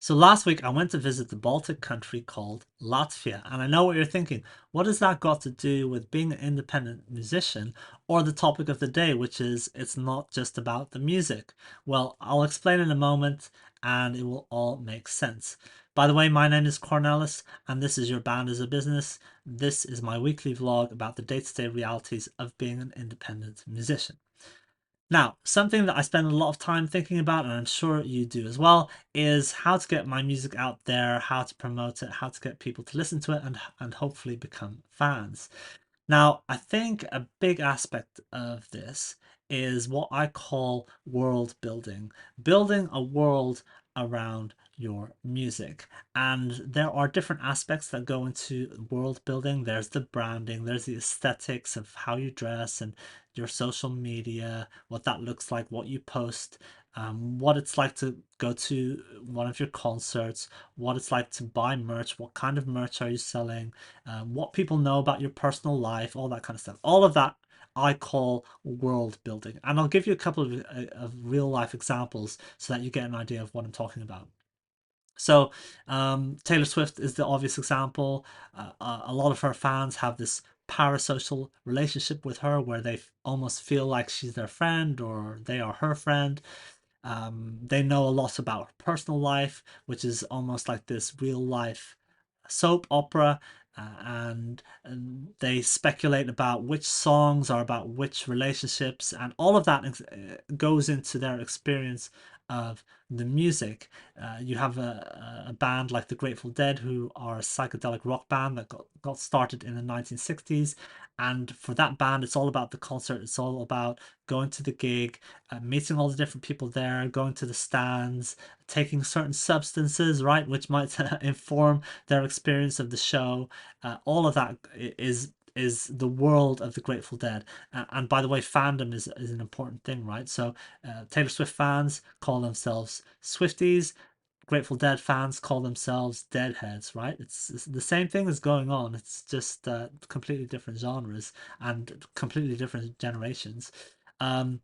So last week I went to visit the Baltic country called Latvia, and I know what you're thinking. What has that got to do with being an independent musician or the topic of the day, which is it's not just about the music? Well, I'll explain in a moment and it will all make sense. By the way, my name is Cornelis and this is Your Band as a Business. This is my weekly vlog about the day-to-day realities of being an independent musician. Now, something that I spend a lot of time thinking about, and I'm sure you do as well, is how to get my music out there, how to promote it, how to get people to listen to it, and hopefully become fans. Now, I think a big aspect of this is what I call world building, building a world around your music. And there are different aspects that go into world building. There's the branding, there's the aesthetics of how you dress and your social media, what that looks like, what you post, what it's like to go to one of your concerts, what it's like to buy merch, what kind of merch are you selling, what people know about your personal life, all that kind of stuff. All of that I call world building. And I'll give you a couple of real life examples so that you get an idea of what I'm talking about. So, Taylor Swift is the obvious example. A lot of her fans have this parasocial relationship with her where they almost feel like she's their friend or they are her friend. They know a lot about her personal life, which is almost like this real life soap opera, and they speculate about which songs are about which relationships, and all of that goes into their experience of the music. You have a band like the Grateful Dead, who are a psychedelic rock band that got started in the 1960s. And for that band, it's all about the concert. It's all about going to the gig, meeting all the different people there, going to the stands, taking certain substances, right, which might inform their experience of the show. All of that is the world of the Grateful Dead. And by the way, fandom is an important thing, right? So Taylor Swift fans call themselves Swifties. Grateful Dead fans call themselves Deadheads, right? It's the same thing is going on. It's just completely different genres and completely different generations. Um,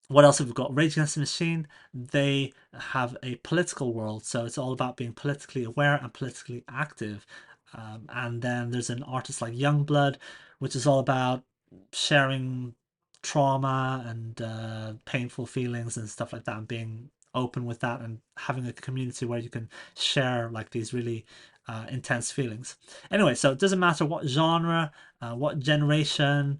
what else have we got? Rage Against the Machine. They have a political world, so it's all about being politically aware and politically active. And then there's an artist like Youngblood, which is all about sharing trauma and painful feelings and stuff like that, and being open with that, and having a community where you can share like these really intense feelings. Anyway, so it doesn't matter what genre, what generation.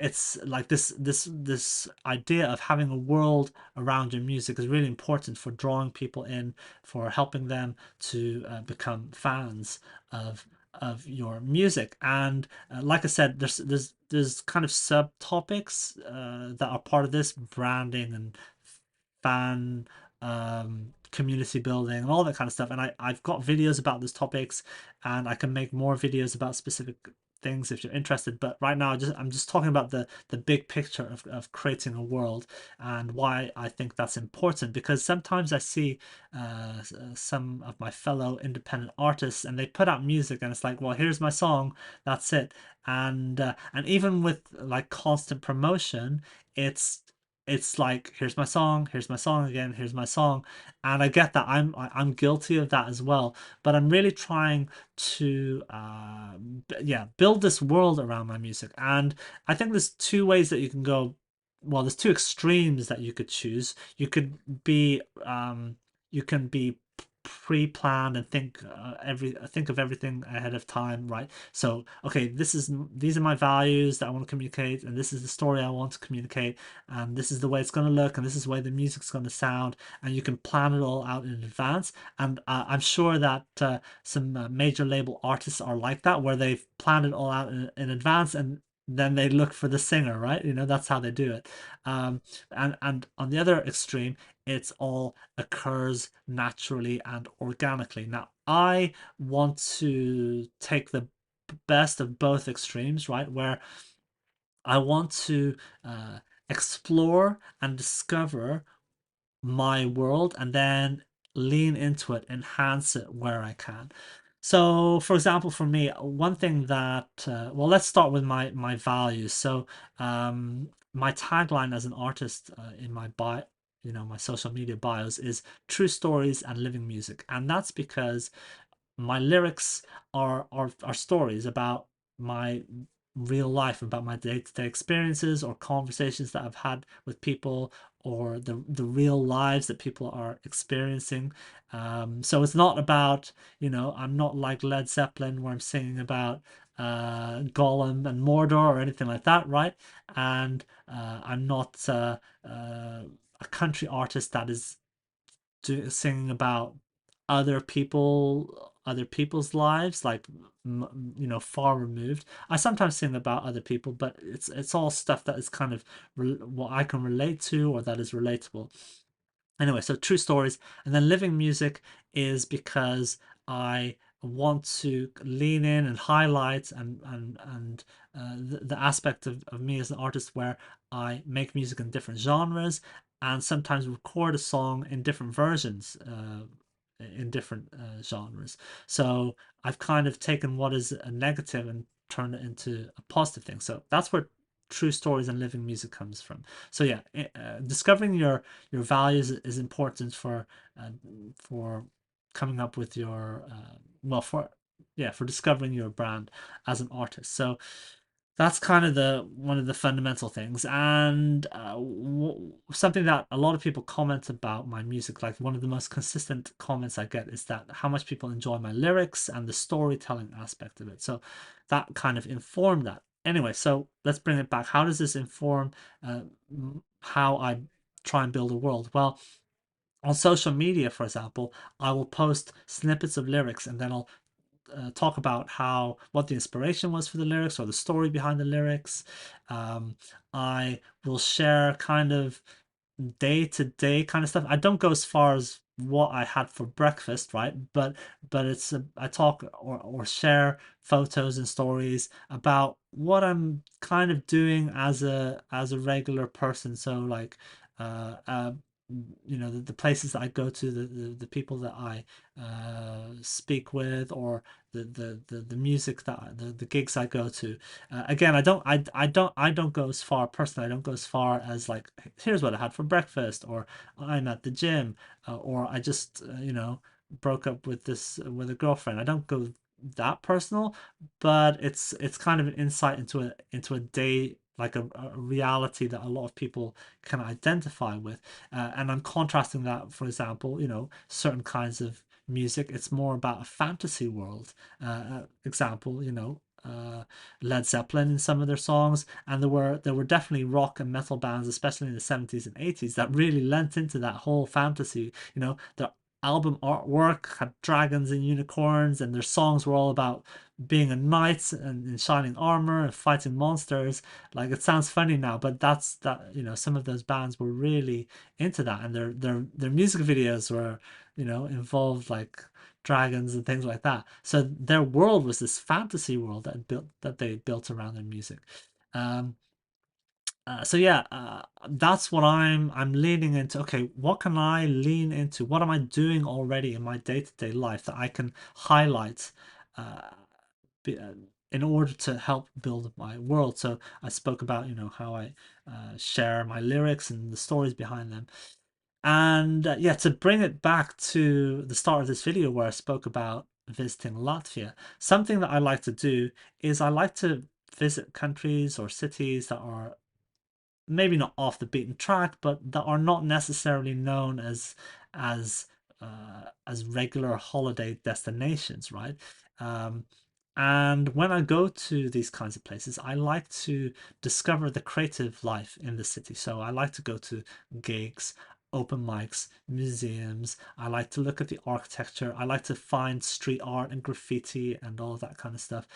It's like this idea of having a world around your music is really important for drawing people in, for helping them to become fans of your music. And like I said, there's kind of subtopics that are part of this: branding and fan, community building and all that kind of stuff. And I've got videos about those topics, and I can make more videos about specific things if you're interested. But right now I'm just talking about the big picture of creating a world, and why I think that's important. Because sometimes I see some of my fellow independent artists, and they put out music and it's like, well, here's my song, that's it. And even with like constant promotion, it's it's like, here's my song again, here's my song. And I get that. I'm guilty of that as well. But I'm really trying to yeah, build this world around my music. And I think there's two ways that you can go. Well, there's two extremes that you could choose. You can be pre-planned and think of everything ahead of time, right? So okay, these are my values that I want to communicate, and this is the story I want to communicate, and this is the way it's going to look, and this is the way the music's going to sound. And you can plan it all out in advance. And I'm sure that some major label artists are like that, where they've planned it all out in advance, and then they look for the singer, right? That's how they do it. And on the other extreme, it's all occurs naturally and organically. Now, I want to take the best of both extremes, right? Where I want to uh, explore and discover my world, and then lean into it, enhance it where I can. So, for example, for me, one thing that well, let's start with my values. So, my tagline as an artist in my bio. my social media bios is true stories and living music. And that's because my lyrics are stories about my real life, about my day-to-day experiences or conversations that I've had with people, or the real lives that people are experiencing. So it's not about, I'm not like Led Zeppelin where I'm singing about Gollum and Mordor or anything like that, right? And I'm not a country artist that is singing about other people's lives, like far removed. I sometimes sing about other people, but it's all stuff that is kind of what I can relate to or that is relatable. Anyway, so true stories. And then living music is because I want to lean in and highlight the aspect of me as an artist where I make music in different genres and sometimes record a song in different versions, in different genres. So I've kind of taken what is a negative and turned it into a positive thing. So that's where true stories and living music comes from. So yeah, discovering your values is important uh, for coming up with your well for yeah, for discovering your brand as an artist. So that's kind of the one of the fundamental things. And something that a lot of people comment about my music, like one of the most consistent comments I get, is that how much people enjoy my lyrics and the storytelling aspect of it. So that kind of informed that. Anyway, so let's bring it back. How does this inform uh, how I try and build a world? Well, on social media, for example, I will post snippets of lyrics and then I'll talk about what the inspiration was for the lyrics or the story behind the lyrics. Um, I will share kind of day to day kind of stuff. I don't go as far as what I had for breakfast, right? But I talk or share photos and stories about what I'm kind of doing as a regular person. So like uh, uh the places that I go to, the people that I speak with, or the music the gigs I go to. Again, I don't go as far personally. I don't go as far as like, here's what I had for breakfast, or I'm at the gym, or I just broke up with a girlfriend. I don't go that personal, but it's kind of an insight into a day, like a reality that a lot of people can identify with. And I'm contrasting that, for example, certain kinds of music, it's more about a fantasy world. Example, Led Zeppelin in some of their songs, and there were definitely rock and metal bands, especially in the 70s and 80s, that really lent into that whole fantasy. Their album artwork had dragons and unicorns, and their songs were all about being a knight and in shining armor and fighting monsters. Like, it sounds funny now, but some of those bands were really into that, and their music videos were involved like dragons and things like that. So their world was this fantasy world that they built around their music. Um, so yeah, that's what I'm leaning into. Okay, what can I lean into? What am I doing already in my day-to-day life that I can highlight uh, be, uh, in order to help build my world? So I spoke about how I share my lyrics and the stories behind them. And yeah, to bring it back to the start of this video where I spoke about visiting Latvia, something that I like to do is I like to visit countries or cities that are maybe not off the beaten track, but that are not necessarily known as as regular holiday destinations, right? Um, and when I go to these kinds of places, I like to discover the creative life in the city. So I like to go to gigs, open mics, museums. I like to look at the architecture. I like to find street art and graffiti and all of that kind of stuff.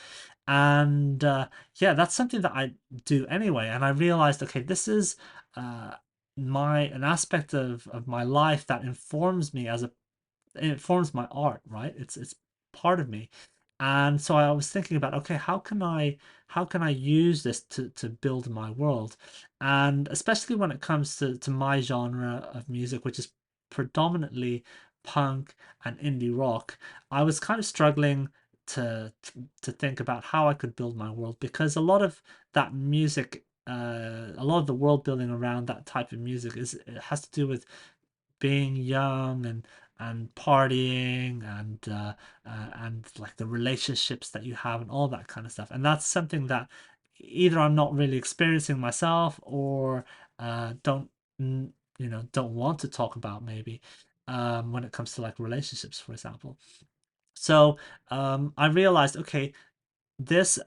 And yeah, that's something that I do anyway. And I realized, okay, this is uh, an aspect of my life that informs me it informs my art, right? It's part of me. And so I was thinking about, okay, how can I use this to build my world? And especially when it comes to my genre of music, which is predominantly punk and indie rock, I was kind of struggling to think about how I could build my world, because a lot of that music a lot of the world building around that type of music is it has to do with being young and partying and like the relationships that you have and all that kind of stuff. And that's something that either I'm not really experiencing myself or don't don't want to talk about maybe when it comes to like relationships, for example. So I realized, okay, this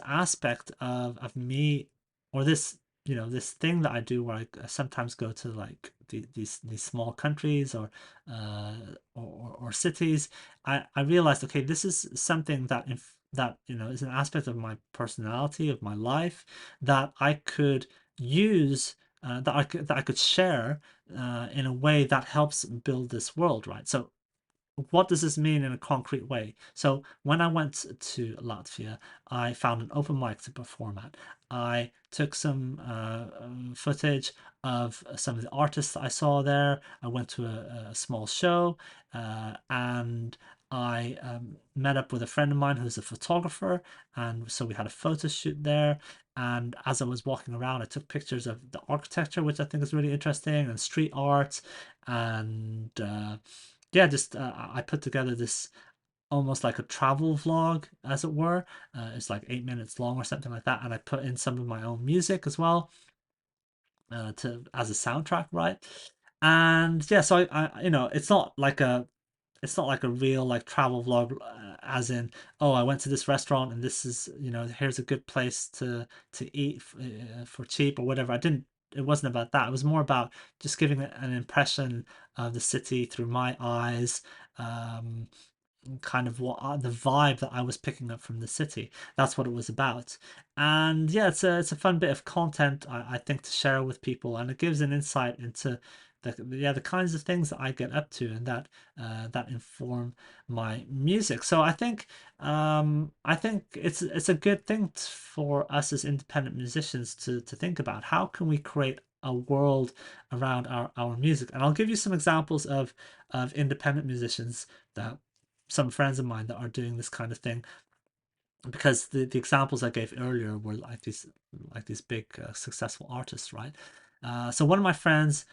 aspect of me, or this this thing that I do where I sometimes go to like these small countries uh or cities. I realized, okay, this is something that if that is an aspect of my personality, of my life, that I could use, that I could share in a way that helps build this world, right? So what does this mean in a concrete way? So when I went to Latvia, I found an open mic to perform at. I took some footage of some of the artists that I saw there. I went to a small show, and I met up with a friend of mine who's a photographer, and so we had a photo shoot there. And as I was walking around, I took pictures of the architecture, which I think is really interesting, and street art, and yeah, just I put together this almost like a travel vlog, as it were. It's like 8 minutes long or something like that, and I put in some of my own music as well to as a soundtrack, right? And yeah, so it's not like a real like travel vlog, as in, oh, I went to this restaurant and this is, here's a good place to eat for cheap or whatever. I didn't. It wasn't about that. It was more about just giving an impression of the city through my eyes, um, kind of what the vibe that I was picking up from the city. That's what it was about. And yeah, it's a fun bit of content, I think, to share with people, and it gives an insight into the kinds of things that I get up to, and that inform my music. So I think it's a good thing for us as independent musicians to think about how can we create a world around our music. And I'll give you some examples of independent musicians, that some friends of mine that are doing this kind of thing, because the examples I gave earlier were like these big successful artists, right? So one of my friends,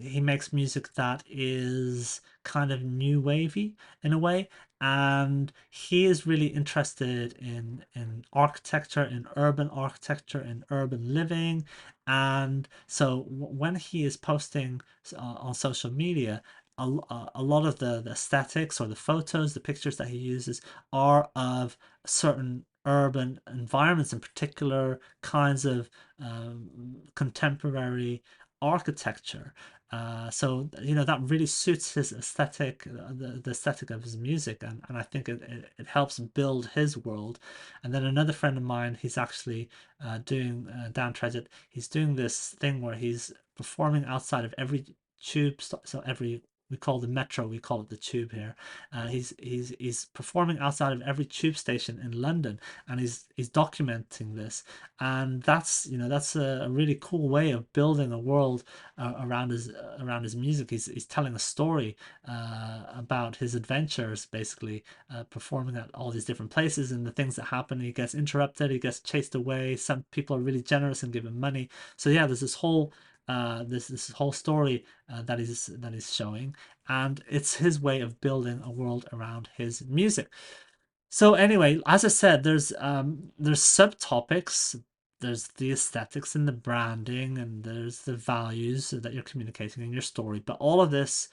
he makes music that is kind of new wavy in a way, and he is really interested in architecture, in urban architecture, in urban living. And so when he is posting on social media, a lot of the aesthetics or the photos, the pictures that he uses are of certain urban environments, in particular kinds of contemporary architecture. So that really suits his aesthetic, the aesthetic of his music, and I think it helps build his world. And then another friend of mine, he's actually doing Dan Treasure. He's doing this thing where he's performing outside of every tube, so every, we call the metro, we call it the tube here. He's performing outside of every tube station in London, and he's documenting this. And that's a really cool way of building a world around his music. He's telling a story about his adventures, basically performing at all these different places and the things that happen. He gets interrupted, he gets chased away. Some people are really generous and give him money. So yeah, there's this whole story that is showing, and it's his way of building a world around his music. So anyway, as I said, there's subtopics. There's the aesthetics and the branding, and there's the values that you're communicating in your story. But all of this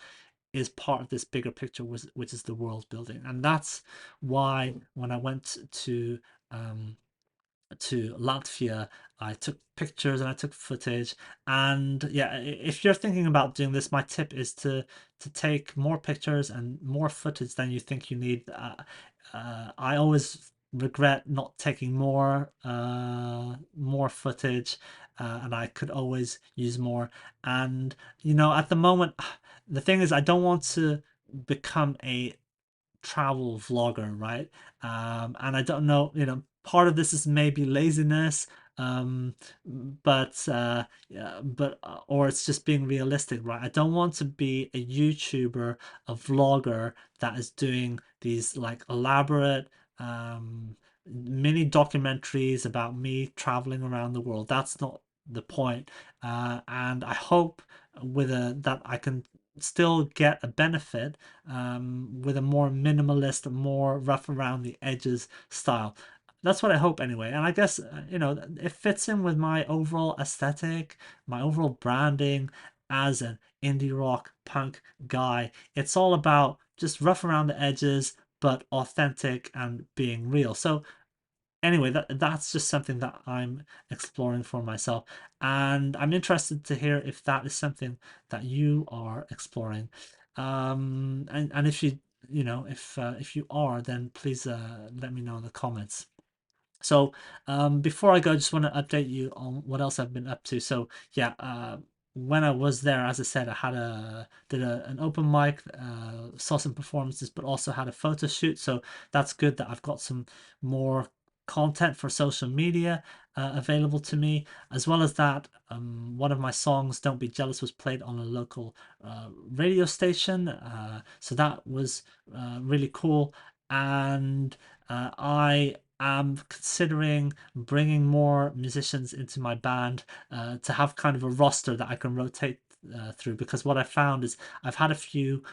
is part of this bigger picture, which is the world building. And that's why when I went to Latvia, I took pictures and I took footage. And yeah, if you're thinking about doing this, my tip is to take more pictures and more footage than you think you need. I always regret not taking more footage, and I could always use more. And at the moment, the thing is, I don't want to become a travel vlogger, right? And I don't know, part of this is maybe laziness, um, but or it's just being realistic, right? I don't want to be a YouTuber, a vlogger that is doing these like elaborate, um, mini documentaries about me traveling around the world. That's not the point. And I hope with a that I can still get a benefit with a more minimalist, more rough around the edges style. That's what I hope anyway. And I guess, it fits in with my overall aesthetic, my overall branding as an indie rock punk guy. It's all about just rough around the edges, but authentic and being real. So anyway, that's just something that I'm exploring for myself, and I'm interested to hear if that is something that you are exploring. And if if you are, then please let me know in the comments. So before I go, I just want to update you on what else I've been up to. So yeah, when I was there, as I said, I had an open mic, saw some performances, but also had a photo shoot. So that's good that I've got some more content for social media available to me. As well as that, one of my songs, "Don't Be Jealous," was played on a local radio station. So that was really cool. And I am considering bringing more musicians into my band to have kind of a roster that I can rotate through, because what I found is I've had a few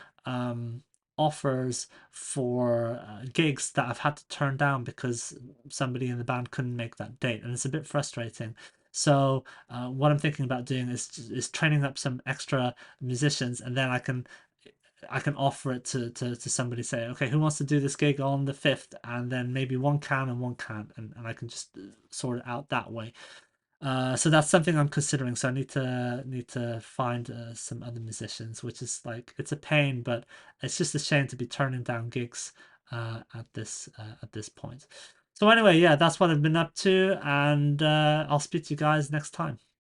offers for gigs that I've had to turn down because somebody in the band couldn't make that date, and it's a bit frustrating. So what I'm thinking about doing is training up some extra musicians, and then I can offer it to somebody, say, okay, who wants to do this gig on the 5th? And then maybe one can and one can't, and I can just sort it out that way. So that's something I'm considering. So I need to find some other musicians, which is like, it's a pain, but it's just a shame to be turning down gigs at this point. So anyway, yeah, that's what I've been up to, and I'll speak to you guys next time.